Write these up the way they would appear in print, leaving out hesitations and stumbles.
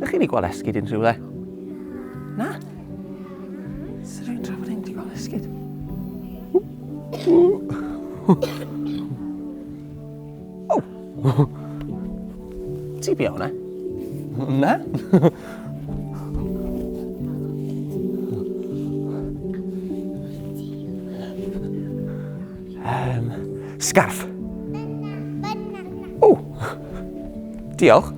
Ydych chi wedi gweld esgid unrhyw le? Na? Sut rwy'n trafod ein wedi gweld esgid? Ti bi hwnna? Na? Sgarff. O! Diolch.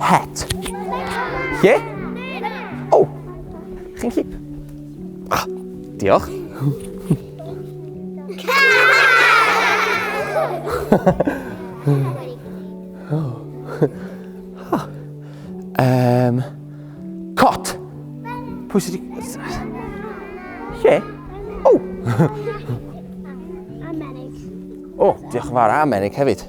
Het. Ie? O! Chi'n llip? Diolch. Cot. Pwy sydd wedi... Lle? O! A menig. O, diolch yn fawr, a menig hefyd.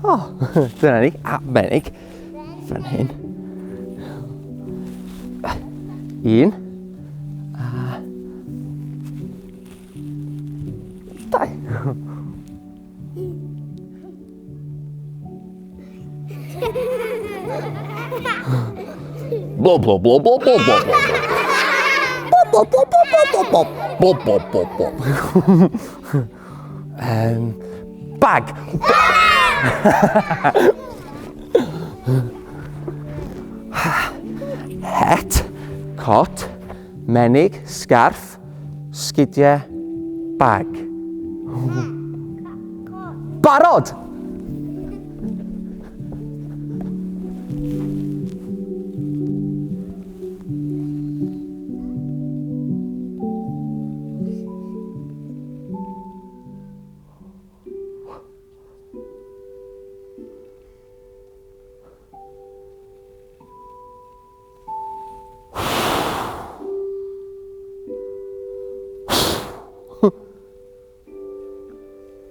O, dyna ni, a menig, fan hyn. Un, a dau. Blo, blo, blo, blo, blo, blo, blo. Blo, blo, blo, blo, blo, blo, blo, blo, blo, blo. Bag. Het, cot, menig, sgarff, sgidiau, bag. Barod!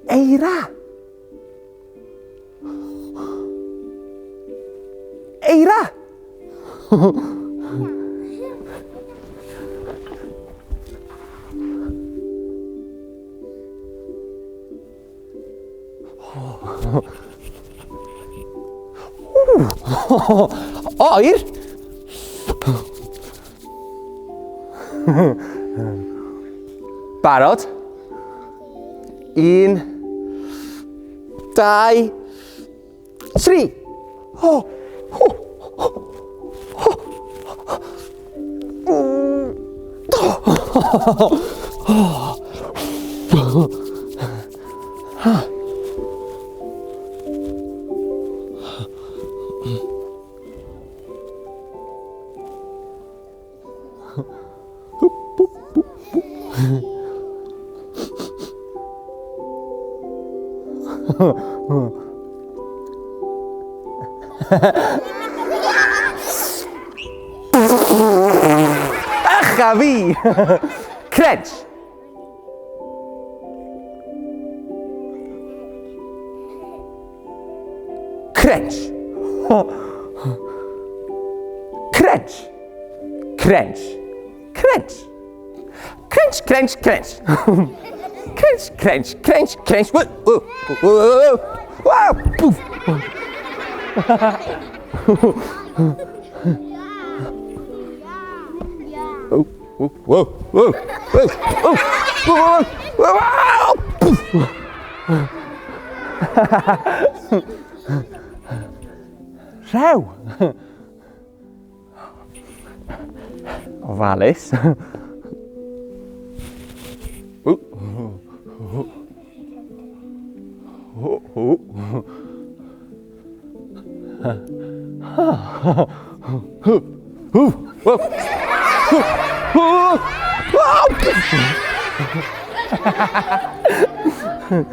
Eira! Eira! Oer! Barod? Un, dau, tri. Oh, oh, oh, oh. Ach a fi! Crunch! Crunch! Crunch! Crunch! Crunch! Crunch, crunch, crunch! Crunch, crunch, crunch, crunch! Whoa, whoa, whoa, whoa! Wow! Poof! Oh, whoa, whoa, whoa, whoa, whoa, whoa, whoa, poof! Rhew! Ofalus. Oh.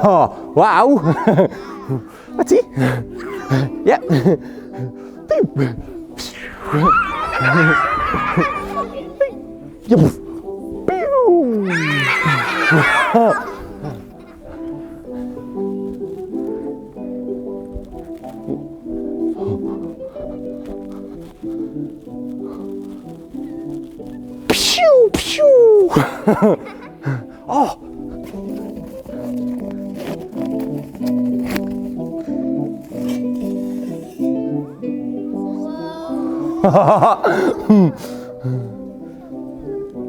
Oh, wow! What's he? Yep. Pew, pew. Oh.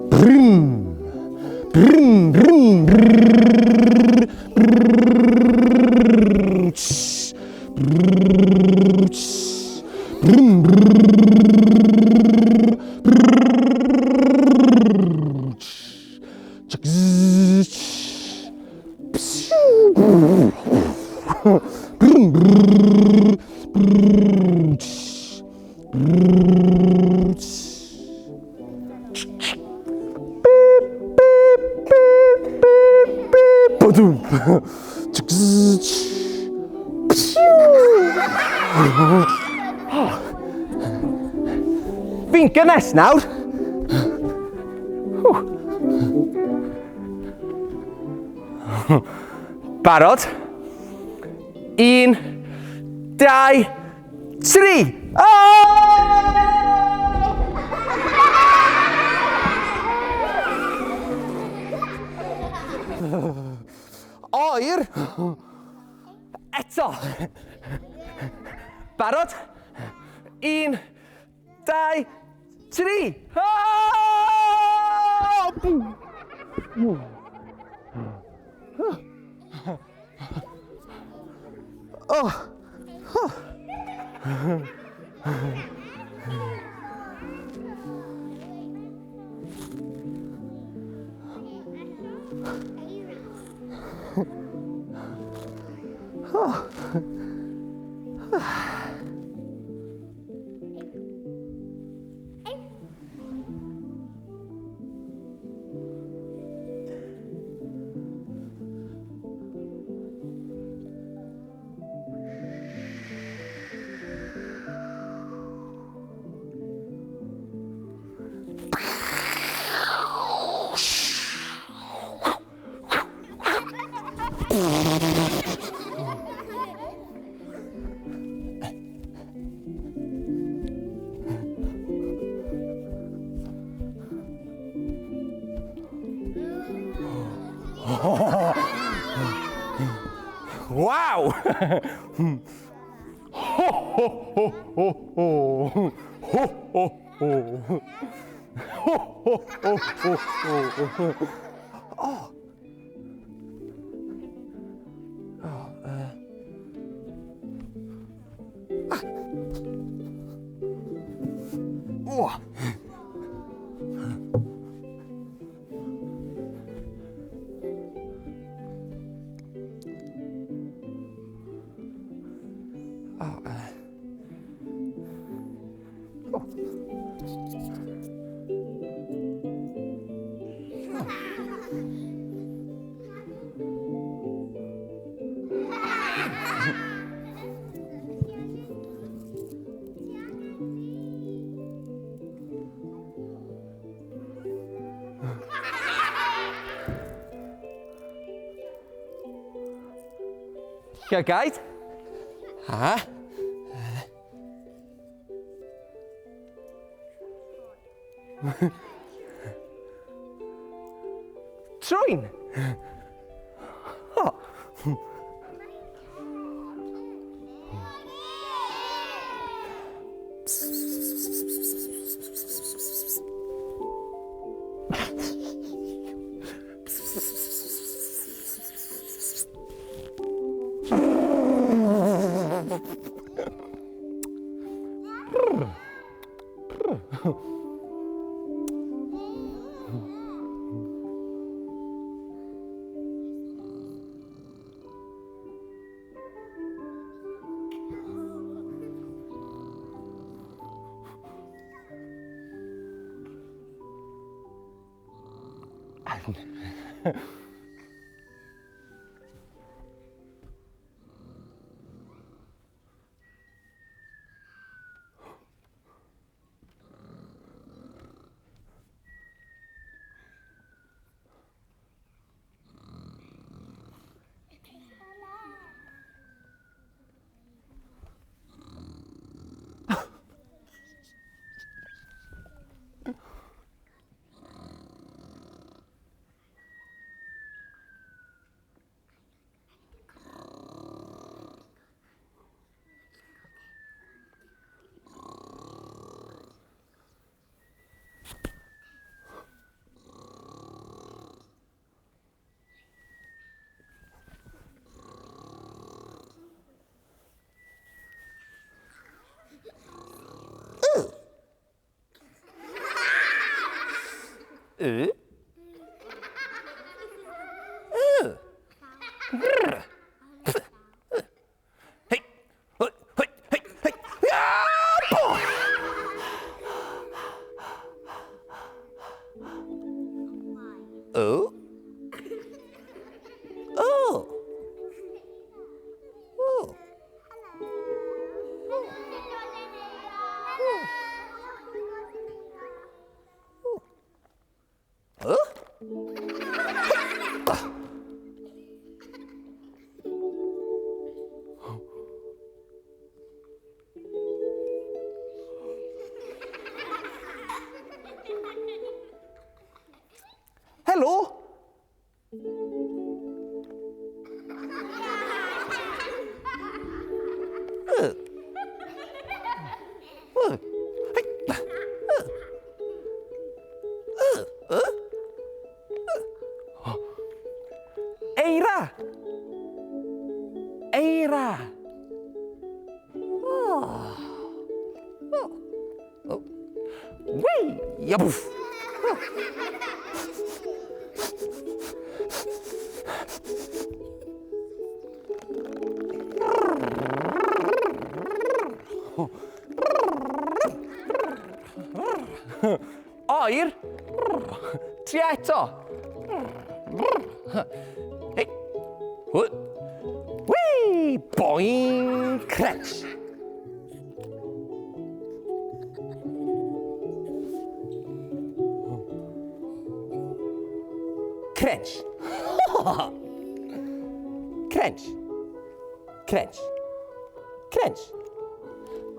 Brum, brum, brum, Fi'n gynnes nawr. Barod? 1, 2, 3. Oer. Eto. Barod? 1, 2, 3. Wow! Ho, ho, ho, ho, ho. Ho, ho, ho. Ho, ho, ho, ho, ho. Oh. Oh. Llygaid? Ha? Trwyn? Oh. Helo? Eira! Eira! Wei! Yaboof! Oer! Ti eto! Hei! Wei! Boing! Crets! Crunch. Crunch. Crunch. Crunch.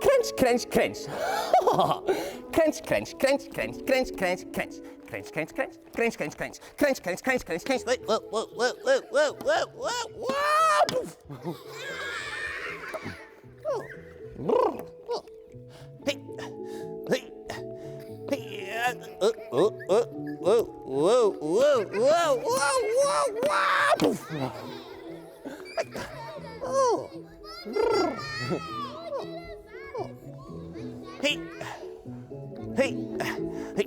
Crunch, crunch, crunch. Crunch, crunch, crunch, crunch, crunch, crunch, crunch. Crunch, crunch, crunch, crunch, crunch, crunch, crunch, crunch, crunch, crunch, crunch. Whoa, whoa, whoa, whoa, whoa, whoa, whoa, whoa. Hey, hey, hey. Whoa, whoa, whoa, whoa, whoa, whoa, whoa, whoa. Oh. Hey, hey, hey,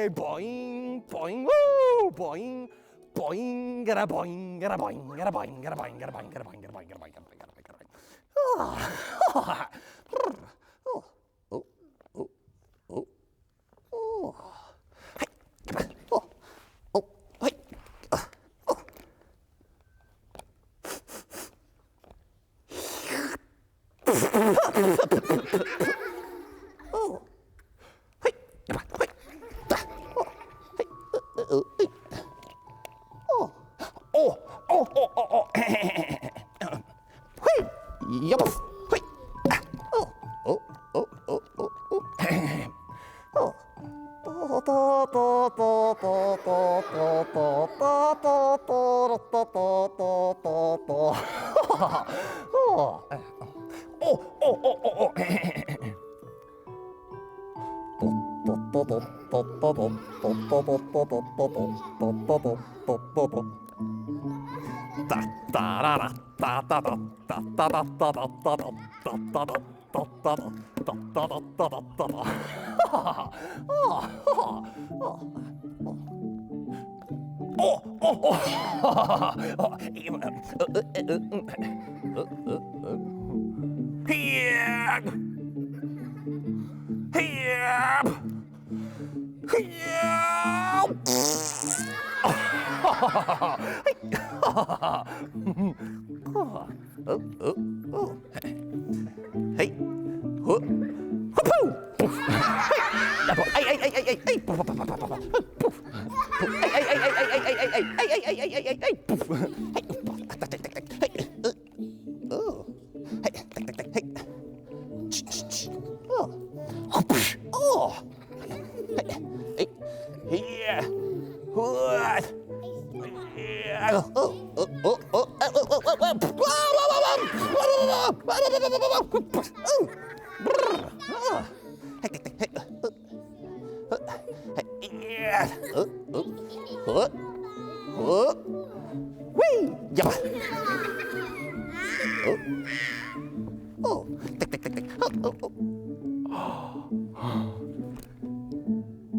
boing, boing, woo, boing, boing, gada boing, gada boing, gada boing, gada boing, gada boing, gada boing, gada boing, gada boing, gada boing, gada boing, gada boing, gada boing.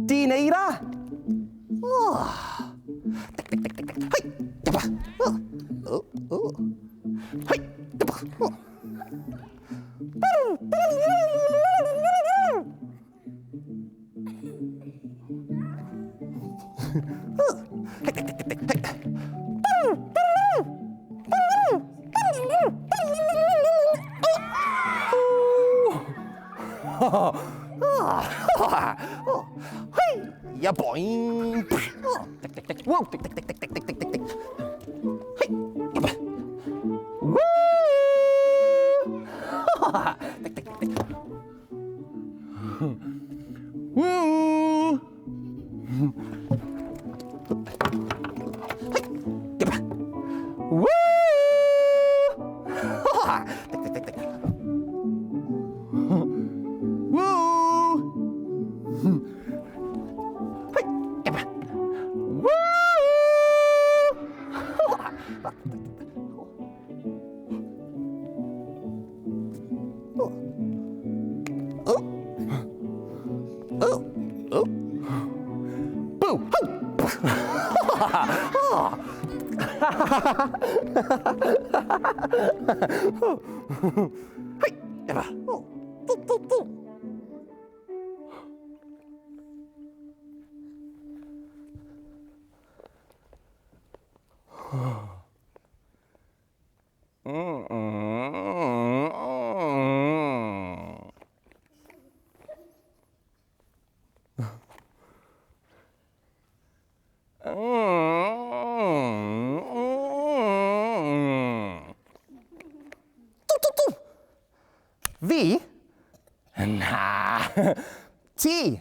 Dyn eira. Ja, boing. Wow. Fi? Na. Ti?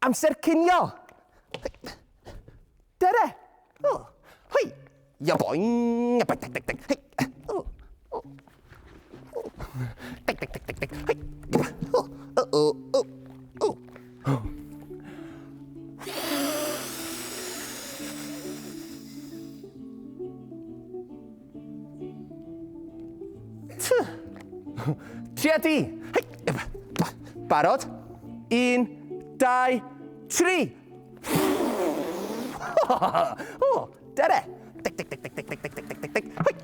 Amser cinio. Dere. Hei. Ja, boing. Hei. Hei. Tua di. Hei. Barod. 1, 2, 3. O, dere. Dic, dic, dic, dic, dic, dic, dic, dic, dic, dic. Hei.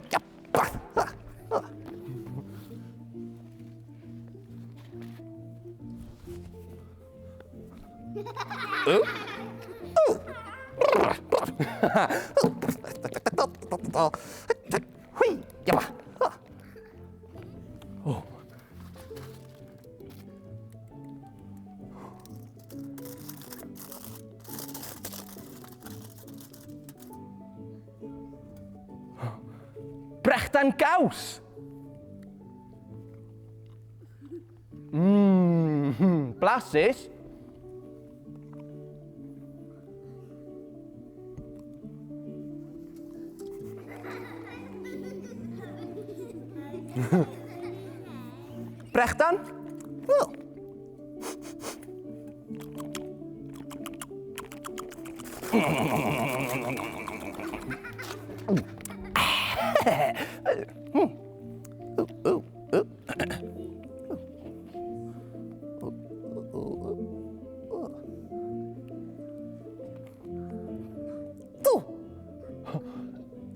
Brechdan gaws. Blasus. Brechdan? Oh.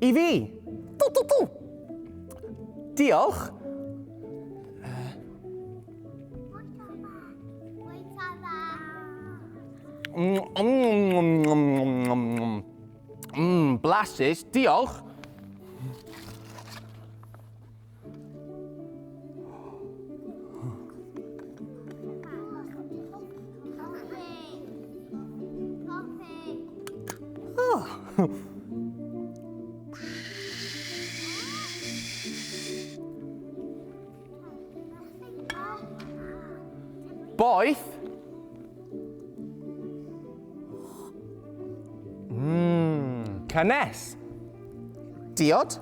I fi? Tu. Diolch. Blasus, diolch. Boeth. Gynnes. Diod.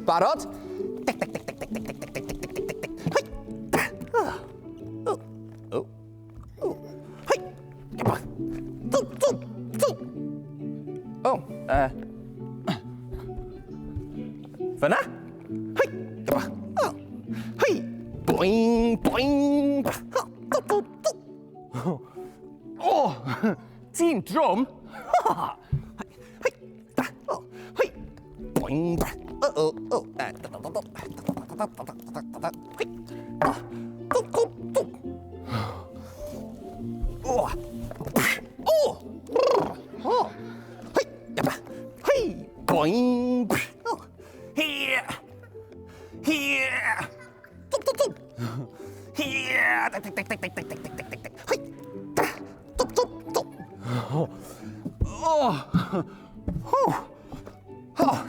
Barod? Fyna? Hei! Boing, boing! O! Ti'n drwm? Hei! Boing! Boing! Here! Here! Here!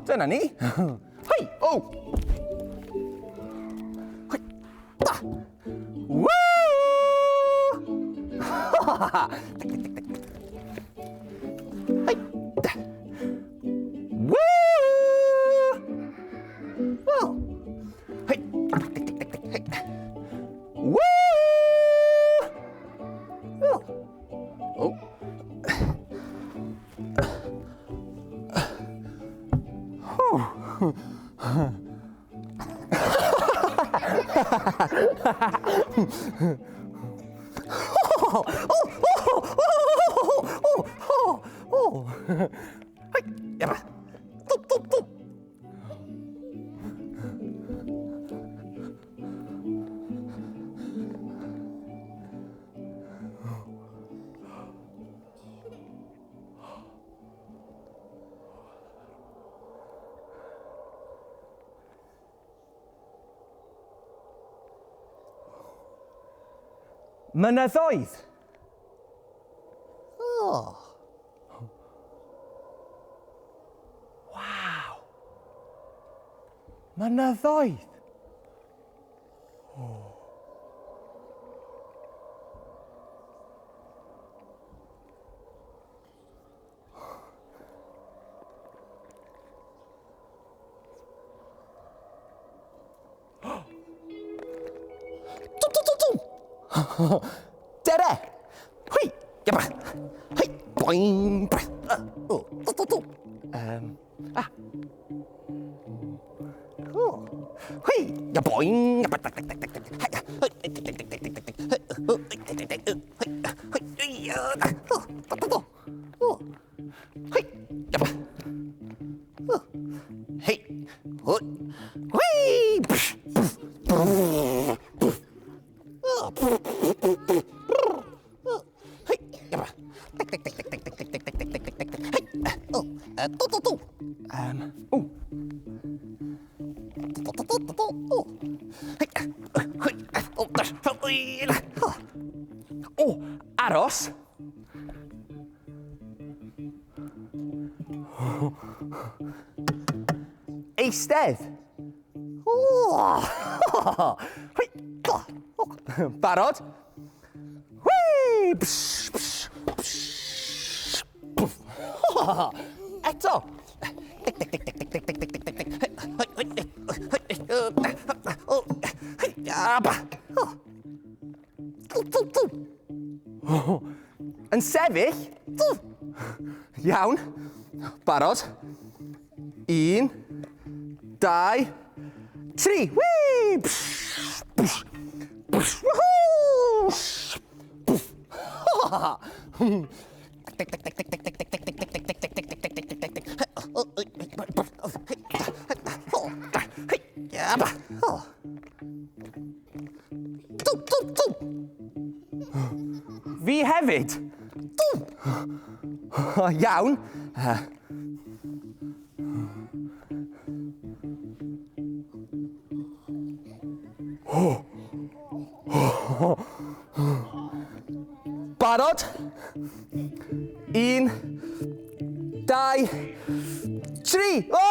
Dyna ni. Hei! O! Woo! Hei! Woo! Oh. Hey. Hey. Woo! Oh. Oh. Mynyddoedd. Oh. Waw. Mynyddoedd. Oh. Dere. Hwy. Yma. Hwy. Boing. Hwy. Ya boing. O, aros. Eistedd. Barod. Eto. Yn sefyll. Iawn. Barod. 1, 2, 3. Fi hefyd. Iawn. Barod. 1, 2, 3. Oh!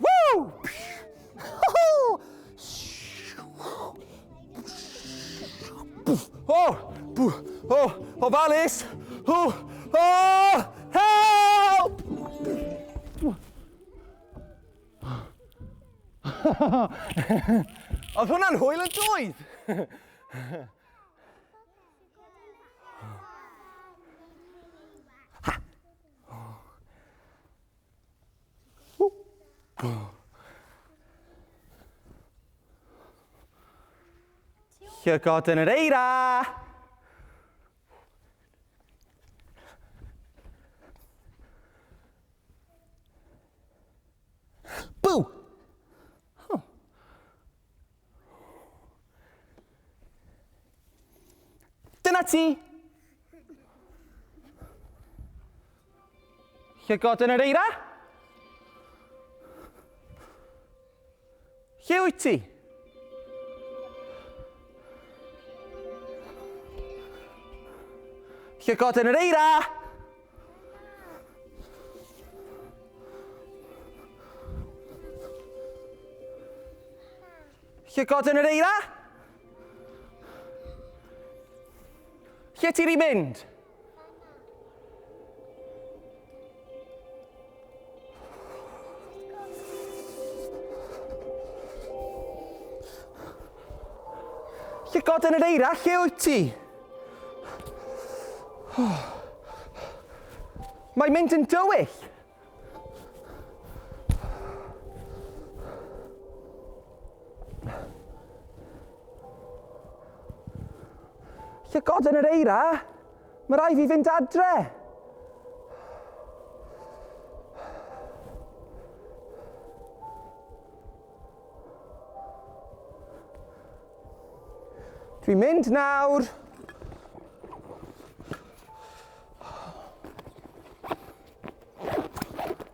Woo! Whoa! Woo! Ofalus! Help! Oedd hwnna'n hwyl y doedd? Llygoden yr Eira! Bw! Dyna ti! Llygoden yr Eira? Lle wyt ti? Llygoden yr Eira! Llygoden yr Eira? Lle ti 'di mynd? Llygoden yr Eira, lle wyt ti? Mae'n mynd yn dywyll. Llygoden yr Eira? Mae rai fi fynd adre. Dwi'n mynd nawr.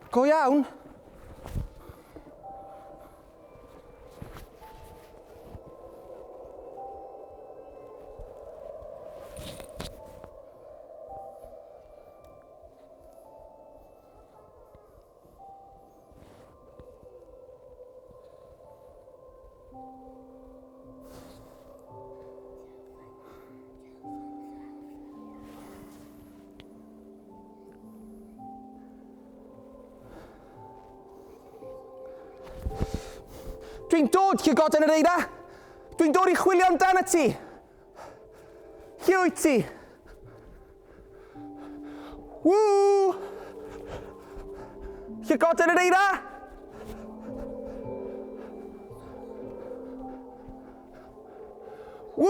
Go iawn. Dwi'n dod, Llygoden Yr Eira. Dwi'n dod I chwilio amdano ti. Lle wyt ti? Ww! Llygoden Yr Eira? Ww!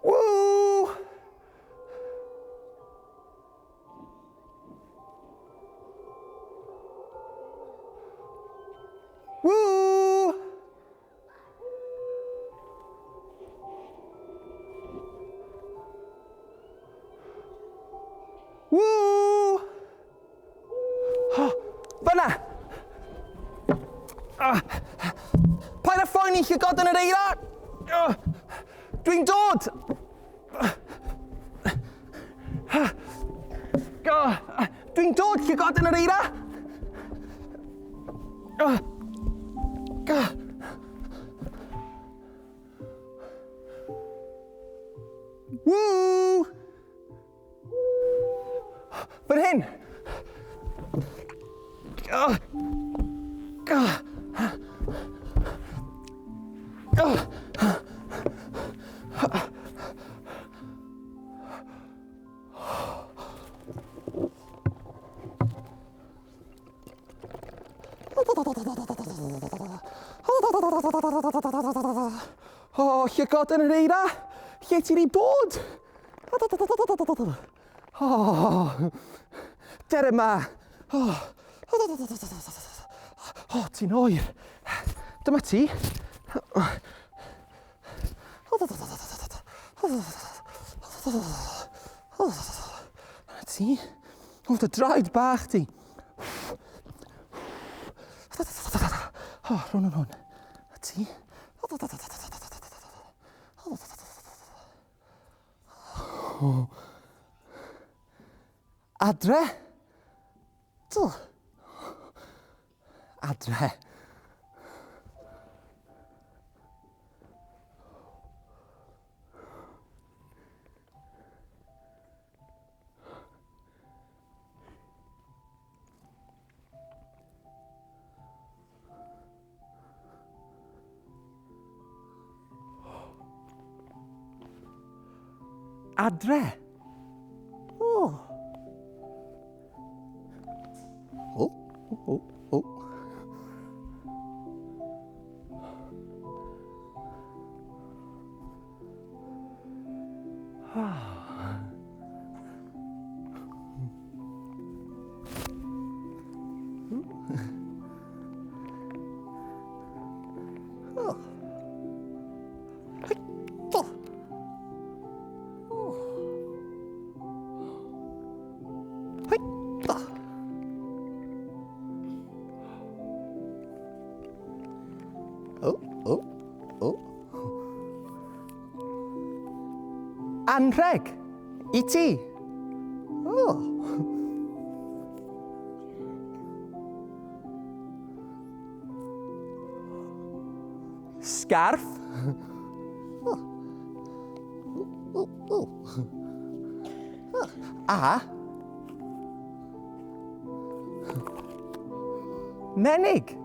Ww! Woo! Woo! Oh, fyna! Paid â phoeni, Llygoden Yr Eira! Dwi'n dod! Dwi'n dod, Llygoden Yr Eira! Woo! Fan hyn! O, Llygoden Yr Eira, lle ti 'di bod? O, Dyma. O, ti'n oer. Dyma ti. Dyma ti. O, dy draed bach ti. O, rhwng yn hwn. A ti. Adre. Adre. Adre. Oh. Oh, oh, oh. Anrheg I ti. Oh. Scarf. Oh. Oh, oh, oh. A. Menig.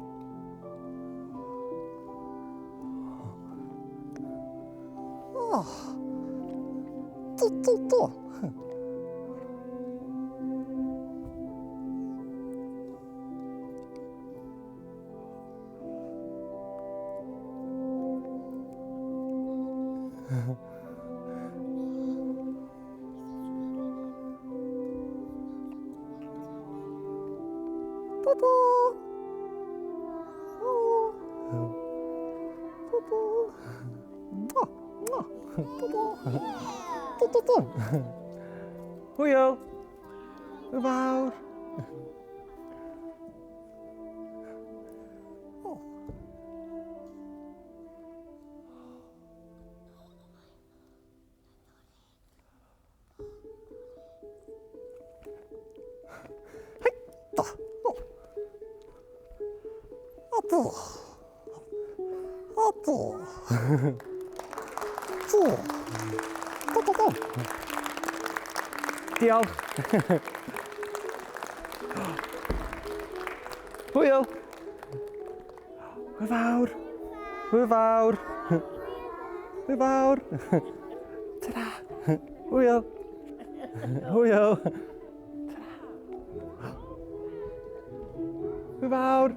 Oh. To. Hwyl. Hwyl fawr. Diolch. Hwyl. Hwyl fawr. Hwyl fawr. Hwyl fawr. Tara. Hwyl. Hwyl. Hwyl fawr.